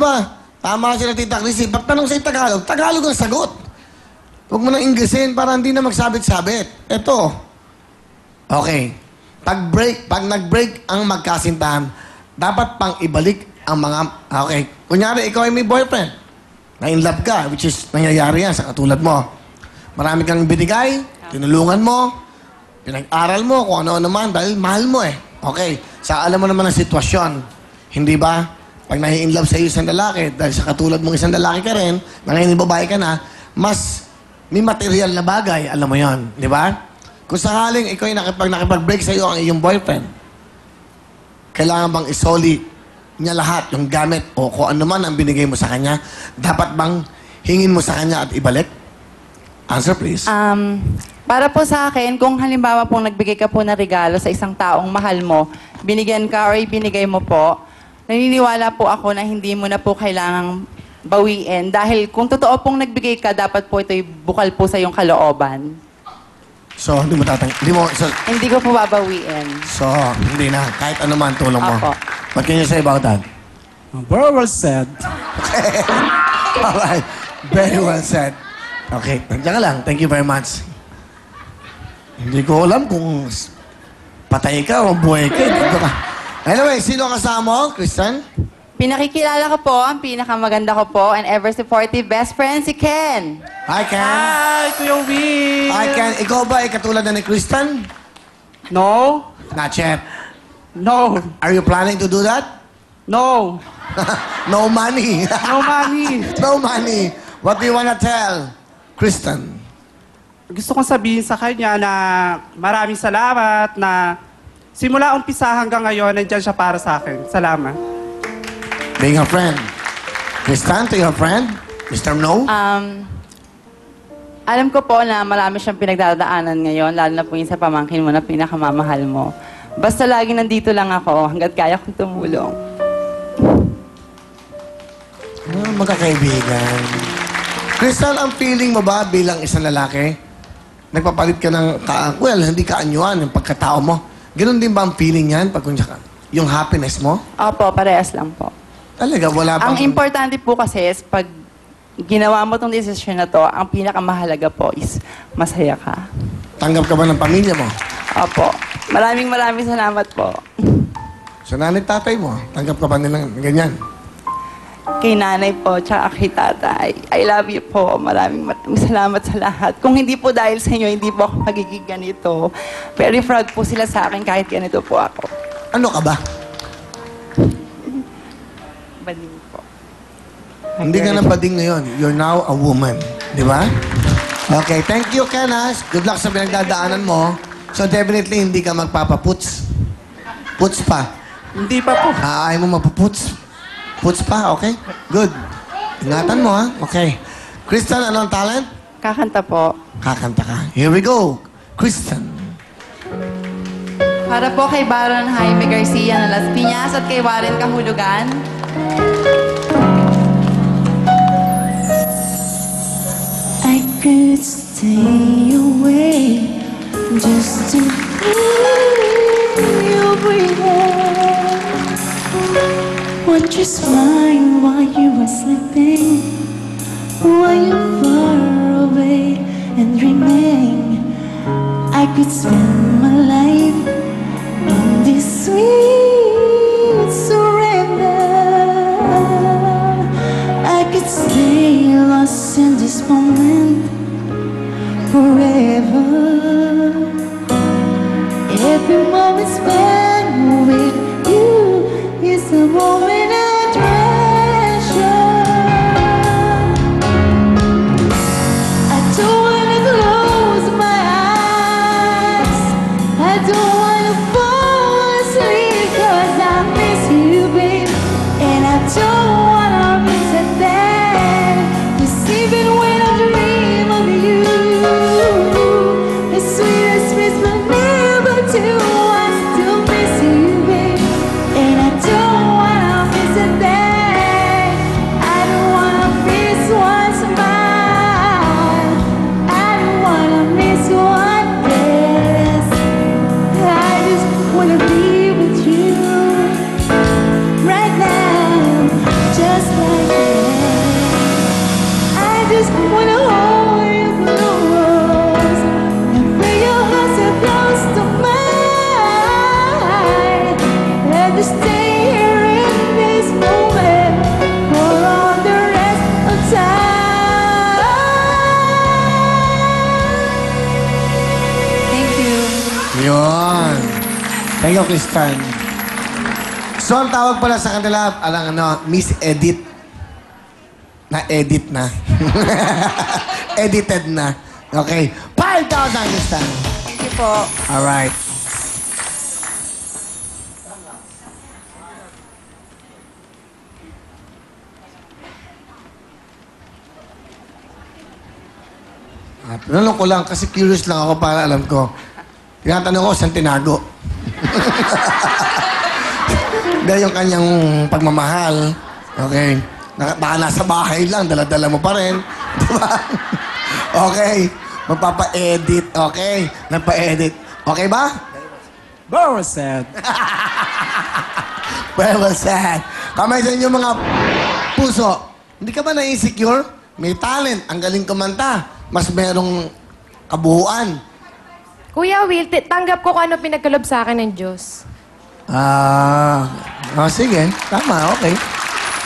ba? Tama sila, Tita Chrissy. Pag tanong sa Tagalog, Tagalog ang sagot. Huwag mo nang Inglesin para hindi na magsabit-sabit. Ito. Okay. Pag nag-break ang magkasintahan, dapat pang ibalik ang mga... Okay. Kunyari, ikaw ay may boyfriend. Na-in-love ka, which is nangyayari yan sa katulad mo. Marami kang binigay, tinulungan mo, pinag-aral mo, kung ano naman, dahil mahal mo eh. Okay. Sa alam mo naman ang sitwasyon. Hindi ba? Pag nahi-in-love sa isang lalaki, dahil sa katulad mong isang lalaki ka rin, ngayon babae ka na, mas may material na bagay, alam mo yon, di ba? Kung sakaling ikaw ay nakipag-break sa iyo ang iyong boyfriend, kailangan bang isoli niya lahat, yung gamit o kung ano man ang binigay mo sa kanya, dapat bang hingin mo sa kanya at ibalik? Answer, please. Para po sa akin, kung halimbawa pong nagbigay ka po ng regalo sa isang taong mahal mo, binigyan ka or ibinigay mo po, naniniwala po ako na hindi mo na po kailangang bawiin. Dahil kung totoo pong nagbigay ka, dapat po ito'y bukal po sa iyong kalooban. So, hindi Hindi ko po babawiin. So, hindi na. Kahit ano man tulong mo. Apo. What can you say about that? Very well said. Alright. Very well said. Okay. Nandiyan ka lang. Thank you very much. Hindi ko alam kung patay ka o buhay ka. Anyway, sino kasama mo, Kristen? Pinakikilala ko po, ang pinakamaganda ko po, and ever supportive best friend, si Ken. Hi, Ken. Hi, Kuya Will! Hi, Ken. Ikaw ba ay katulad na ni Kristen? No. Not yet. No. Are you planning to do that? No. No money. No money. No money. What do you wanna tell, Kristen? Gusto kong sabihin sa kanya na maraming salamat na simula umpisa hanggang ngayon, nandiyan siya para sa akin. Salamat. Being a friend. Kristen, to your friend? Mr. No? Alam ko po na marami siyang pinagdadaanan ngayon, lalo na po yung sa pamangkin mo na pinakamamahal mo. Basta lagi nandito lang ako hanggat kaya kong tumulong. Magkakaibigan. Kristen, ang feeling mo ba bilang isang lalaki? Nagpapalit ka ng, hindi kaanyuan yung pagkatao mo. Ganon din ba ang feeling yan pag yung happiness mo? Opo, parehas lang po. Talaga, wala bang... Ang importante po kasi is pag ginawa mo tong desisyon na to, ang pinakamahalaga po is masaya ka. Tanggap ka ba ng pamilya mo? Opo. Maraming salamat po. Sa nanay tatay mo, tanggap ka ba nilang ganyan? Kay nanay po, tsaka kay tatay. I love you po. Maraming salamat sa lahat. Kung hindi po dahil sa inyo, hindi po ako magiging ganito. Very proud po sila sa akin kahit ganito po ako. Ano ka ba? Bading po. Hindi ka na bading ngayon. You're now a woman. Di ba? Okay, thank you, Kenas. Good luck sa pinagdadaanan mo. So definitely, hindi ka magpapaputs. Puts pa. Hindi pa po. Ayaw mo mapaputs. Puts pa, okay? Good. Ingatan mo, ha? Okay. Kristen, ano ang talent? Kakanta po. Kakanta ka. Here we go. Kristen. Para po kay Baron Jaime Garcia ng Las Piñas at kay Warren Kahulugan. I could stay away just to feel you breathing. Watch you smile while you were sleeping, while you're far away and dreaming. I could spend my life in this sweet surrender. I could stay lost in this moment forever. Every moment spent with you is a moment I treasure. I don't wanna close my eyes, I don't wanna fall asleep, 'cause I miss you, babe, and I don't wanna miss a day. 'Cause even when I dream of you, the sweetest kiss will never do. I still miss you, babe, and I don't wanna miss a day. I don't wanna miss one smile, I don't wanna miss one kiss. I just wanna be with you right now. Thank you, Kristan. So, ang tawag pala sa kanila, Miss Edit. Na-edit na. Edited na. Okay. 5,000, Kristan. Thank you po. Alright. Tinanong ko lang kasi curious lang ako para alam ko. Tinatanong ko, saan tinago? Dahil yung kanyang pagmamahal, okay, baka nasa bahay lang, dala-dala mo pa rin. Diba? Okay, magpapa-edit, okay? Nagpa-edit. Okay ba? Very sad. Very well said. Kamay sa inyo mga puso. Hindi ka ba na-insecure? May talent, ang galing kumanta. Mas merong kabuuan. Kuya Will, tanggap ko kung ano pinagkalob sa akin ng Diyos. Sige. Tama, okay.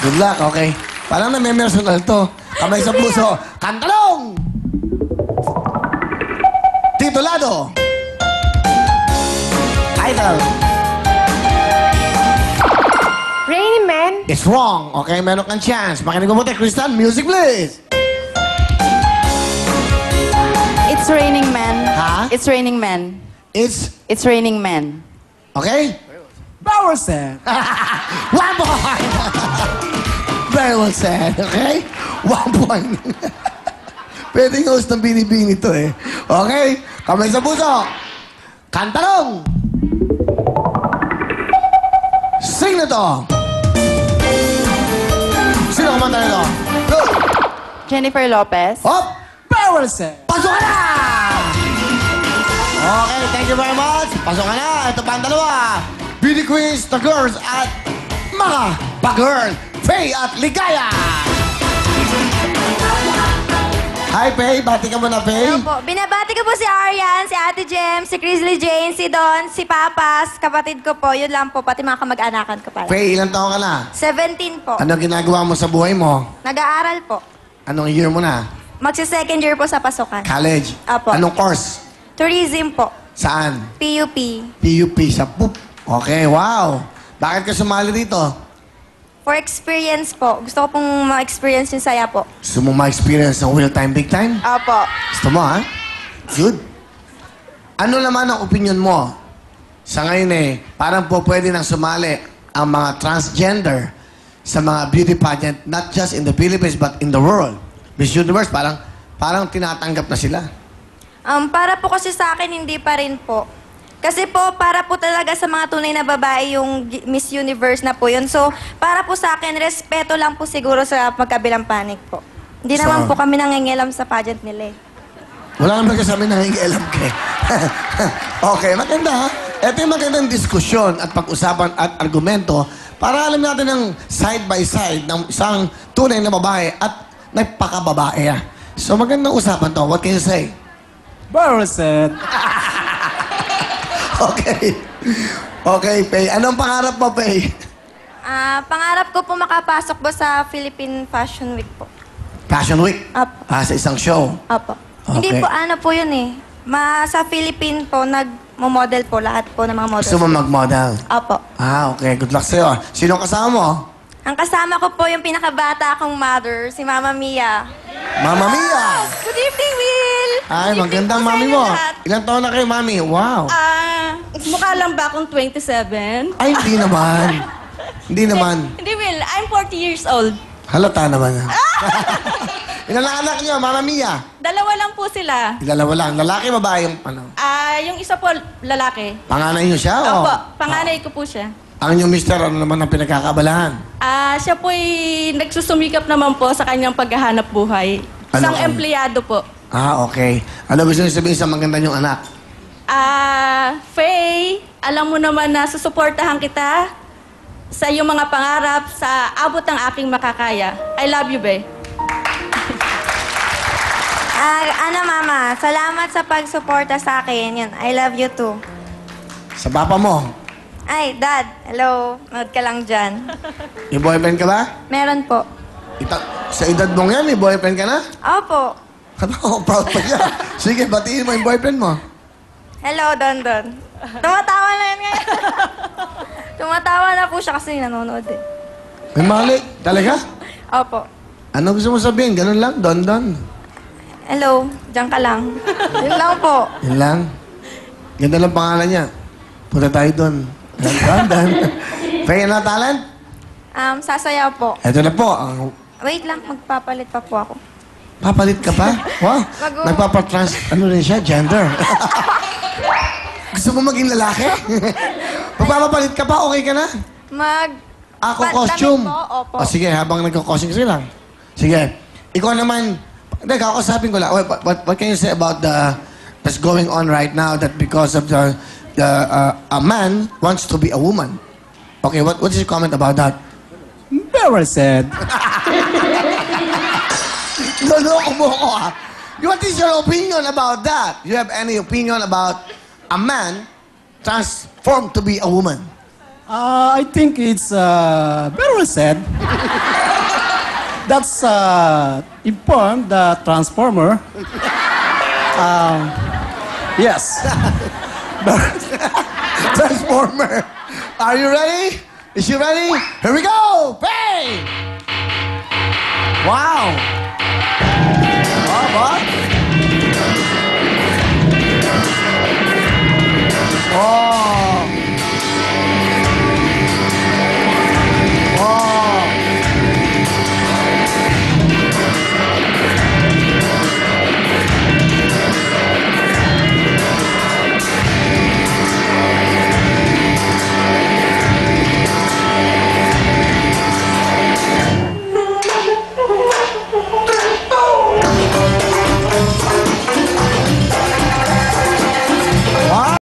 Good luck, okay. Parang na-memersonal to. Kamay sa puso. Kantalong! Titulado. Title. Rainy Man, It's wrong. Okay, meron kang chance. Makinig mo tayo, Kristan. Music, please. It's raining men. Ha? It's raining men. It's, raining men. okay? Very sad. One point! Very well said, okay? 1 point. Pwedeng host ng binibini to eh. Okay? Kamay sa puso. Kantarong! Sing na to! Sino kumanta nito? Go! Jennifer Lopez. Hop! Very sad. Pasok ka na! Okay, thank you very much. Pasok ka na. Ito pa ang dalawa. Beauty Quiz, The Girls at mga pa-girl, Faye at Ligaya. Hi, Faye. Bati ka muna, Faye. Opo. Binabati ko po si Arian, si Ate Jem, si Crisley Jane, si Don, si Papas, kapatid ko po. Yun lang po, pati mga kamag-anakan ko pala. Faye, ilang taon ka na? 17 po. Ano ginagawa mo sa buhay mo? Nag-aaral po. Anong year mo na? Magsi-second year po sa pasukan. College? Apo. Anong course? Tourism po. Saan? PUP. PUP sa PUP. Okay, wow. Bakit ka sumali dito? For experience po. Gusto ko pong ma-experience yung saya po. Gusto mo ma-experience ng real time, big time? Opo. Gusto mo, ha? Good. Ano naman ang opinion mo? Sa ngayon parang po pwede nang sumali ang mga transgender sa mga beauty pageant, not just in the Philippines, but in the world. Miss Universe, parang tinatanggap na sila. Para po kasi sa akin, hindi pa rin po. Kasi po, para po talaga sa mga tunay na babae yung Miss Universe na po yun. So, para po sa akin, respeto lang po siguro sa magkabilang panig po. Hindi naman po kami nangingialam sa pageant nila eh. Wala naman kasi kami nangingialam kay. Okay, maganda ha? Ito yung magandang diskusyon at pag-usapan at argumento para alam natin ang side by side ng isang tunay na babae at nagpakababae. So magandang usapan to. What can you say? Very sad. Okay. Okay, Faye. Anong pangarap mo, Faye? Pangarap ko po makapasok po sa Philippine Fashion Week po. Fashion Week? Apo. Sa isang show? Apo. Okay. Hindi po, ano po yun eh. Sa Philippine po, nag-model po lahat po ng mga models. Gusto mo mag-model? Apo. Okay. Good luck sa'yo. Sino kasama mo? Ang kasama ko po yung pinakabata akong mother, si Mama Mia. Mama Mia! Good evening, Will! Ay, Good magandang evening po sa mami inyo mo. lahat. Ilang taon na kayo, mami? Wow. Mukha lang ba akong 27? Ay, hindi naman. Hindi naman. Hindi, Will. I'm 40 years old. Halata naman. Ilan ang anak niyo, Mama Mia? Dalawa lang po sila. Dalawa lang. Lalaki, babae yung ano? Yung isa po, lalaki. Panganay niyo siya? o? Opo, panganay ko po siya. Ang inyong mister, ano naman ang pinagkakabalahan? Siya po'y nagsusumikap naman po sa kanyang paghahanap buhay. Isang Ano? empleyado po. Okay. Ano gusto niyo sabihin sa maganda niyong anak? Faye, alam mo naman na susuportahan kita sa iyong mga pangarap sa abot ng aking makakaya. I love you, Be. Mama, salamat sa pagsuporta sa akin. Yun, I love you too. Sa papa mo, Ay, Dad, hello. Manood ka lang dyan. may boyfriend ka ba? Meron po. Sa edad mong yan, may boyfriend ka na? Opo. Ano, proud pa siya. Sige, batiin mo yung boyfriend mo. Hello, Don Don. Tumatawa na yan ngayon. Tumatawa na po siya kasi nanonood eh. May mali. Talaga? Opo. Ano gusto mo sabihin? Ganun lang? Don. Hello, diyan ka lang. Yun lang po. Yun lang. Ganda lang pangalan niya. Punta tayo doon. Don. Pwede na talent? Sasayaw po. Ito na po. Ang Wait lang, magpapalit pa po ako. papalit ka pa? Wow. Mag- Nagpapatrans... Ano rin siya? Gender. Gusto mo maging lalaki? Pagpapalit ka pa, okay ka na? Ako, costume. Damit po, opo. O sige, habang nagko-costume ka lang. Sige. Ikaw naman, hindi, kakasapin ko lang. What can you say about that's going on right now that because of a man wants to be a woman? Okay, what is your comment about that? Very sad. Loloko mo ko, ha? What is your opinion about that? You have any opinion about a man transformed to be a woman? I think it's very sad. That's informed the transformer. Yes. Transformer. Are you ready? Is she ready? Here we go! Bang! Wow! What? Oh!